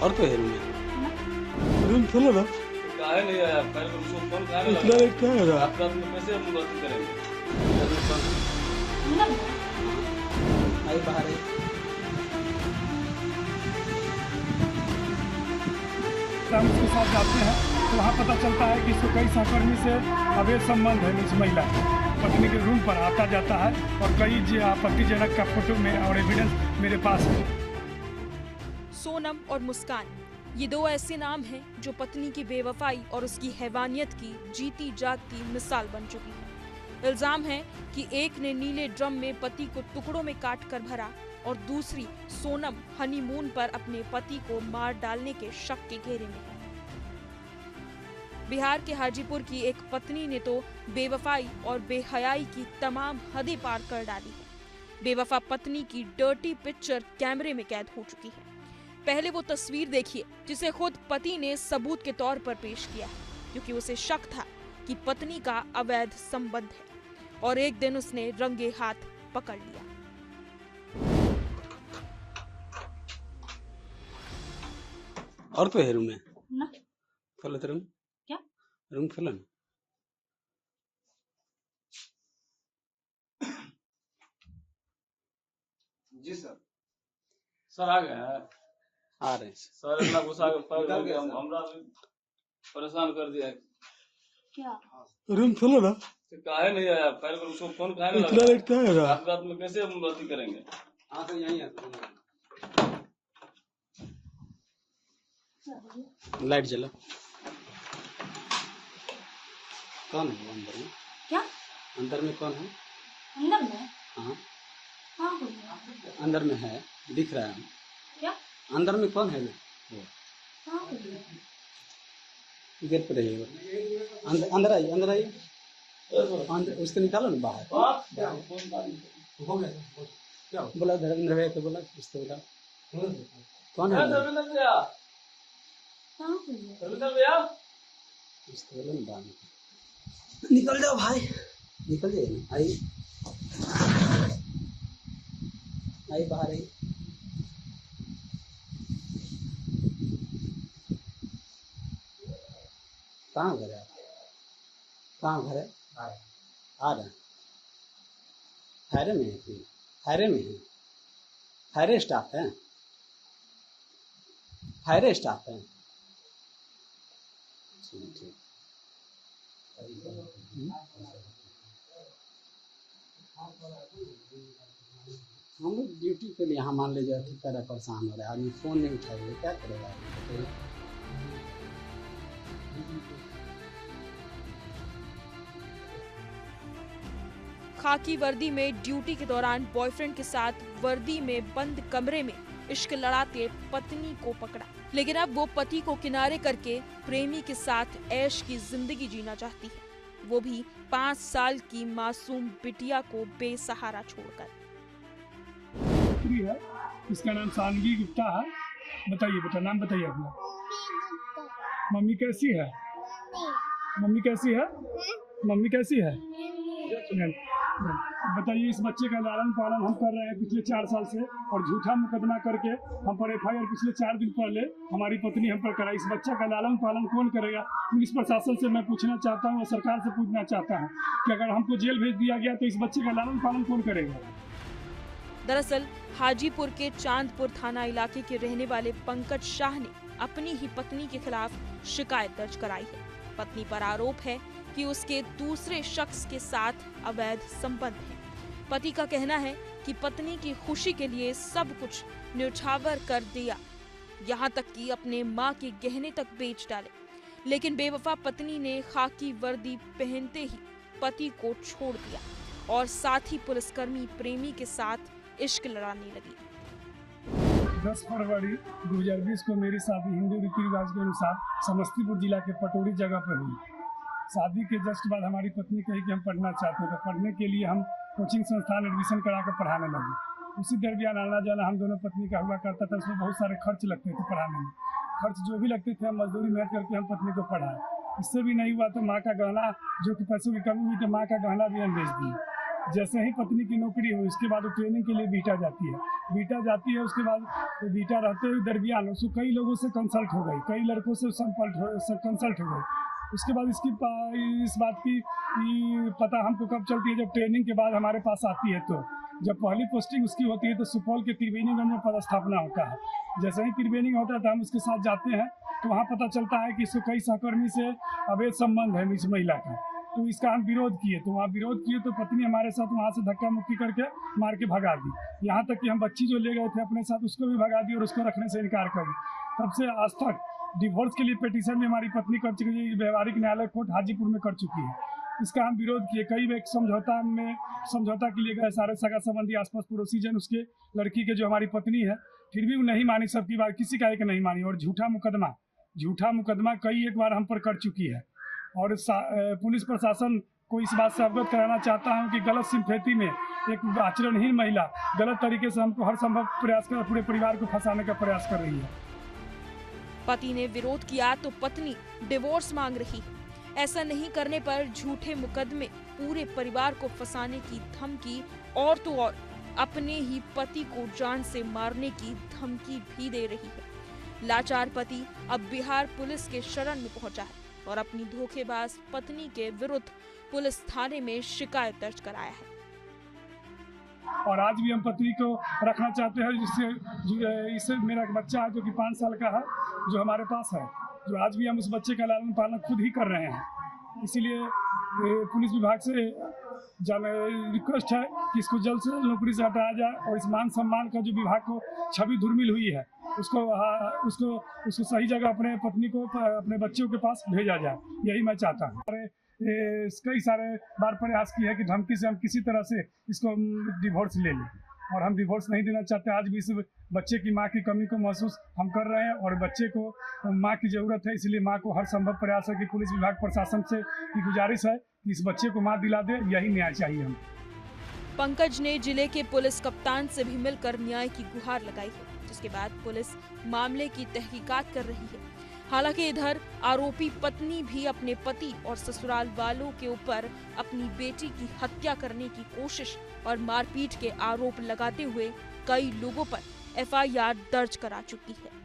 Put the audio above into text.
और तो है रूम खोलो ना। काहे नहीं आया? पहले तो उसको फोन काहे इतना लगा? लेट क्या है रहा? आप रात में कैसे हम बात करेंगे? आई बाहर आई। हम उसके साथ जाते हैं तो वहाँ पता चलता है कि इसको कई सहकर्मी से अवैध संबंध है। इस महिला पत्नी के रूम पर आता जाता है और कई आपत्तिजनक का फोटो में और एविडेंस मेरे पास है। सोनम और मुस्कान, ये दो ऐसे नाम हैं जो पत्नी की बेवफाई और उसकी हैवानियत की जीती जागती मिसाल बन चुकी है। इल्जाम है कि एक ने नीले ड्रम में पति को टुकड़ों में काट कर भरा और दूसरी सोनम हनीमून पर अपने पति को मार डालने के शक के घेरे में है। बिहार के हाजीपुर की एक पत्नी ने तो बेवफाई और बेहयाई की तमाम हदें पार कर डाली है। बेवफा पत्नी की डर्टी पिक्चर कैमरे में कैद हो चुकी है। पहले वो तस्वीर देखिए जिसे खुद पति ने सबूत के तौर पर पेश किया है, क्योंकि उसे शक था कि पत्नी का अवैध संबंध है और एक दिन उसने रंगे हाथ पकड़ लिया। और तो है रूम में ना खोलो तो रूम। क्या रूम खोलो ना। जी सर। सर आ गए हैं? आ रहे हैं सर इतना गुस्सा कर हमरा परेशान कर दिया। क्या रूम खोलो ना। काहे नहीं आया? पहले तो उसको फोन काहे नहीं इतना लगा? लेट क्या है रहा? रात में कैसे हम बात करेंगे? हाँ तो यहीं है। लाइट जला। कौन है अंदर में? क्या अंदर में कौन है? अंदर में? हाँ हाँ बोलिए। अंदर में है, दिख रहा है। क्या अंदर में कौन है? वो हाँ बोलिए। गेट पे रहिएगा। अंदर आइए, अंदर आइए। अंदर उसको निकालो ना बाहर। हो गया क्या बोला? धर्मेंद्र भैया को बोला, उसको बोला कौन है? धर्मेंद्र भैया, हाँ बोलिए। धर्मेंद्र भैया, उसको बोला ना बाहर निकल जाओ भाई, निकल जाइए ना। आइए आइए बाहर आइए। कहाँ घर है? कहाँ घर है? आ रहे हैं। थायरे में है? थायरे में है? थायरे स्टाफ है? थायरे स्टाफ है? ठीक। हम लोग ड्यूटी के लिए यहाँ मान लीजिए अति तरह परेशान हो रहे हैं। आदमी फ़ोन नहीं उठाएगा, क्या करेगा? खाकी वर्दी में ड्यूटी के दौरान बॉयफ्रेंड के साथ वर्दी में बंद कमरे में इश्क लड़ाते पत्नी को पकड़ा, लेकिन अब वो पति को किनारे करके प्रेमी के साथ ऐश की जिंदगी जीना चाहती है, वो भी 5 साल की मासूम बिटिया को बेसहारा छोड़कर। है इसका नाम सानवी गुप्ता है। बताइए बेटा, नाम बताइए अपना। मम्मी कैसी है? मम्मी कैसी है? मम्मी कैसी है? बताइए, इस बच्चे का लालन पालन हम कर रहे हैं पिछले 4 साल से और झूठा मुकदमा करके हम पर FIR पिछले 4 दिन पहले हमारी पत्नी हम पर कराई। इस बच्चे का लालन पालन कौन करेगा? पुलिस प्रशासन से मैं पूछना चाहता हूँ और सरकार से पूछना चाहता हूँ कि अगर हमको जेल भेज दिया गया तो इस बच्चे का लालन पालन कौन करेगा? दरअसल हाजीपुर के चांदपुर थाना इलाके के रहने वाले पंकज शाह ने अपनी ही पत्नी के खिलाफ शिकायत दर्ज कराई है। पत्नी पर आरोप है कि उसके दूसरे शख्स के साथ अवैध संबंध है। पति का कहना है कि पत्नी की खुशी के लिए सब कुछ न्यौछावर कर दिया, यहाँ तक कि अपने माँ के गहने तक बेच डाले, लेकिन बेवफा पत्नी ने खाकी वर्दी पहनते ही पति को छोड़ दिया और साथ ही पुलिसकर्मी प्रेमी के साथ इश्क लड़ाने लगी। 10 फरवरी 2020 को मेरी शादी हिंदू रीति रिवाज के अनुसार समस्तीपुर जिला के पटोरी जगह पर हुई। शादी के जस्ट बाद हमारी पत्नी कही कि हम पढ़ना चाहते हैं, तो पढ़ने के लिए हम कोचिंग संस्थान एडमिशन करा कर पढ़ाने लगे। उसी दरमियान आना जाना हम दोनों पत्नी का हुआ करता था, उसमें बहुत सारे खर्च लगते थे पढ़ाने में। खर्च जो भी लगते थे हम मजदूरी मेहनत करके हम पत्नी को पढ़ाए। इससे भी नहीं हुआ तो माँ का गहना, जो कि पैसों की कमी हुई तो माँ का गहना भी हम बेच दिए। जैसे ही पत्नी की नौकरी हुई उसके बाद वो ट्रेनिंग के लिए बिहटा जाती है। बीटा जाती है, उसके बाद बीटा रहते हुए दरमियान उसको कई लोगों से कंसल्ट हो गई, कई लड़कों से कंसल्ट हो गई। उसके बाद इस बात की पता हमको कब चलती है, जब ट्रेनिंग के बाद हमारे पास आती है। तो जब पहली पोस्टिंग उसकी होती है तो सुपौल के त्रिवेणीगंज में पदस्थापना होता है। जैसे ही त्रिवेणी होता है तो हम उसके साथ जाते हैं, तो वहाँ पता चलता है कि इसको कई सहकर्मी से अवैध संबंध है इस महिला का। तो इसका हम विरोध किए, तो वहाँ विरोध किए तो पत्नी हमारे साथ वहाँ से धक्का मुक्की करके मार के भगा दी। यहाँ तक कि हम बच्ची जो ले गए थे अपने साथ उसको भी भगा दी और उसको रखने से इनकार कर दी। तब से आज तक डिवोर्स के लिए पिटीशन भी हमारी पत्नी कर चुकी है, व्यवहारिक न्यायालय कोर्ट हाजीपुर में कर चुकी है। इसका हम विरोध किए, कई एक समझौता के लिए गए, सारे सगा संबंधी आसपास पड़ोसी जन उसके लड़की के जो हमारी पत्नी है, फिर भी वो नहीं मानी, सबकी बात किसी का एक नहीं मानी। और झूठा मुकदमा कई एक बार हम पर कर चुकी है। और पुलिस प्रशासन को इस बात से अवगत कराना चाहता हूँ कि गलत सिंपैथी में एक आचरणहीन महिला गलत तरीके से हमको हर संभव प्रयास कर पूरे परिवार को फंसाने का प्रयास कर रही है। पति ने विरोध किया तो पत्नी डिवोर्स मांग रही है। ऐसा नहीं करने पर झूठे मुकदमे, पूरे परिवार को फंसाने की धमकी और तो और अपने ही पति को जान से मारने की धमकी भी दे रही है। लाचार पति अब बिहार पुलिस के शरण में पहुंचा है और अपनी धोखेबाज पत्नी के विरुद्ध पुलिस थाने में शिकायत दर्ज कराया है। और आज भी हम पत्नी को रखना चाहते हैं, इससे मेरा एक बच्चा है जो कि 5 साल का है, जो हमारे पास है, जो आज भी हम उस बच्चे का लालन पालन खुद ही कर रहे हैं। इसीलिए पुलिस विभाग से रिक्वेस्ट है कि इसको जल्द से जल्द नौकरी से हटाया जाए और इस मान सम्मान का जो विभाग को छवि धूमिल हुई है उसको सही जगह अपने पत्नी को अपने बच्चों के पास भेजा जाए, यही मैं चाहता हूँ। कई सारे बार प्रयास किया है कि धमकी से हम किसी तरह से इसको डिवोर्स ले लें, और हम डिवोर्स नहीं देना चाहते। आज भी इस बच्चे की माँ की कमी को महसूस हम कर रहे हैं और बच्चे को माँ की ज़रूरत है, इसलिए माँ को हर संभव प्रयास है कि पुलिस विभाग प्रशासन से की गुजारिश है कि इस बच्चे को माँ दिला दे, यही न्याय चाहिए हम। पंकज ने जिले के पुलिस कप्तान से भी मिलकर न्याय की गुहार लगाई है, जिसके बाद पुलिस मामले की तहकीकात कर रही है। हालांकि इधर आरोपी पत्नी भी अपने पति और ससुराल वालों के ऊपर अपनी बेटी की हत्या करने की कोशिश और मारपीट के आरोप लगाते हुए कई लोगों पर FIR दर्ज करा चुकी है।